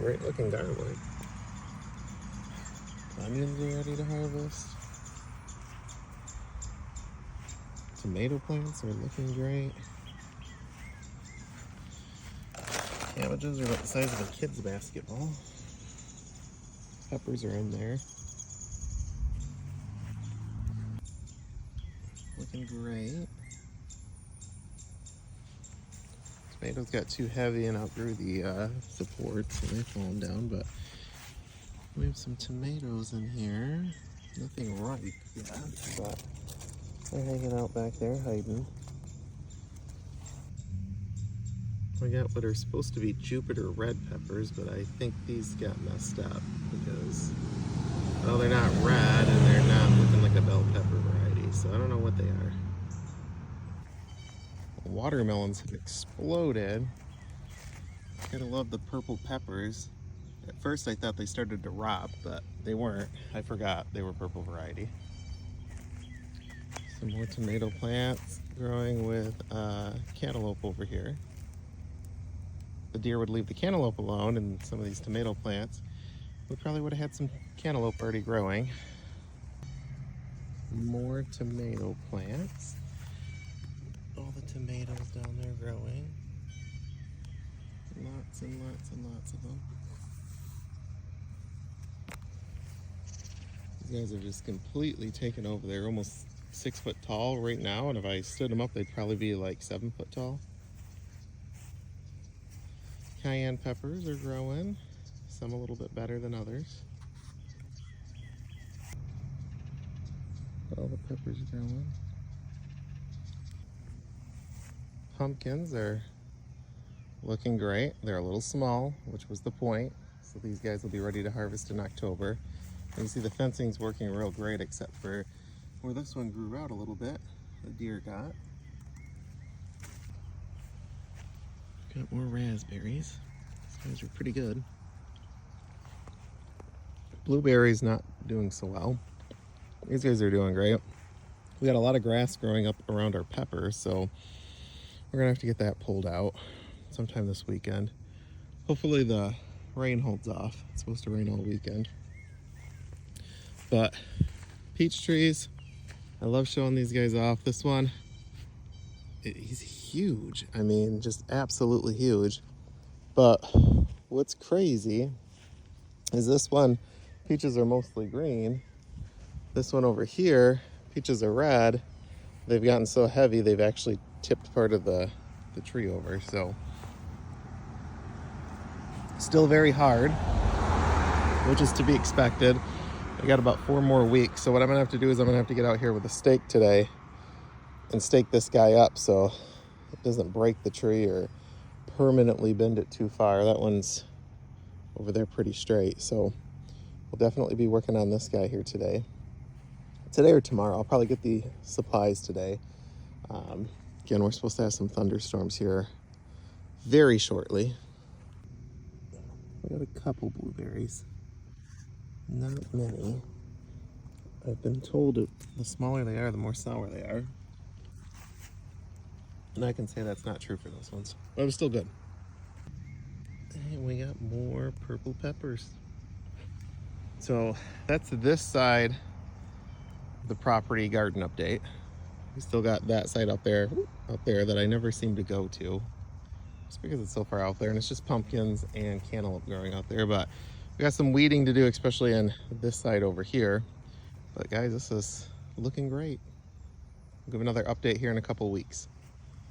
Great looking garlic. Onions are ready to harvest. Tomato plants are looking great. Cabbages are about the size of a kid's basketball. Peppers are in there. Looking great. Tomatoes got too heavy and outgrew the supports, so they've fallen down, but we have some tomatoes in here. Nothing ripe yet, but they're hanging out back there, hiding. We got what are supposed to be Jupiter red peppers, but I think these got messed up because, well, they're not red and they're not looking like a bell pepper variety, so I don't know what they are. Watermelons have exploded. Gotta love the purple peppers. At first I thought they started to rot, but they weren't. I forgot they were purple variety. Some more tomato plants growing with cantaloupe over here. The deer would leave the cantaloupe alone, and some of these tomato plants, we probably would have had some cantaloupe already growing. More tomato plants. All the tomatoes down there growing. Lots and lots and lots of them. These guys are just completely taken over. They're almost 6 foot tall right now, and if I stood them up, they'd probably be like 7 foot tall. Cayenne peppers are growing, some a little bit better than others. All the peppers are growing. Pumpkins are looking great. They're a little small, which was the point. So these guys will be ready to harvest in October. And you see the fencing's working real great, except for where this one grew out a little bit, the deer got. Got more raspberries. These guys are pretty good. Blueberries not doing so well. These guys are doing great. We got a lot of grass growing up around our peppers, so we're gonna have to get that pulled out sometime this weekend. Hopefully the rain holds off. It's supposed to rain all weekend. But peach trees, I love showing these guys off. This one, he's huge. I mean, just absolutely huge. But what's crazy is this one, peaches are mostly green. This one over here, peaches are red. They've gotten so heavy, they've actually tipped part of the tree over. So still very hard, which is to be expected. I got about 4 more weeks. So what I'm gonna have to do is I'm gonna have to get out here with a stake today and stake this guy up so it doesn't break the tree or permanently bend it too far. That one's over there pretty straight. So we'll definitely be working on this guy here today. Today or tomorrow. I'll probably get the supplies today. Again, we're supposed to have some thunderstorms here very shortly. We got a couple blueberries. Not many. I've been told that the smaller they are, the more sour they are. And I can say that's not true for those ones, but it was still good. And we got more purple peppers. So that's this side of the property garden update. We still got that side up there that I never seem to go to, just because it's so far out there, and it's just pumpkins and cantaloupe growing out there. But we got some weeding to do, especially on this side over here. But guys, this is looking great. I'll give another update here in a couple weeks.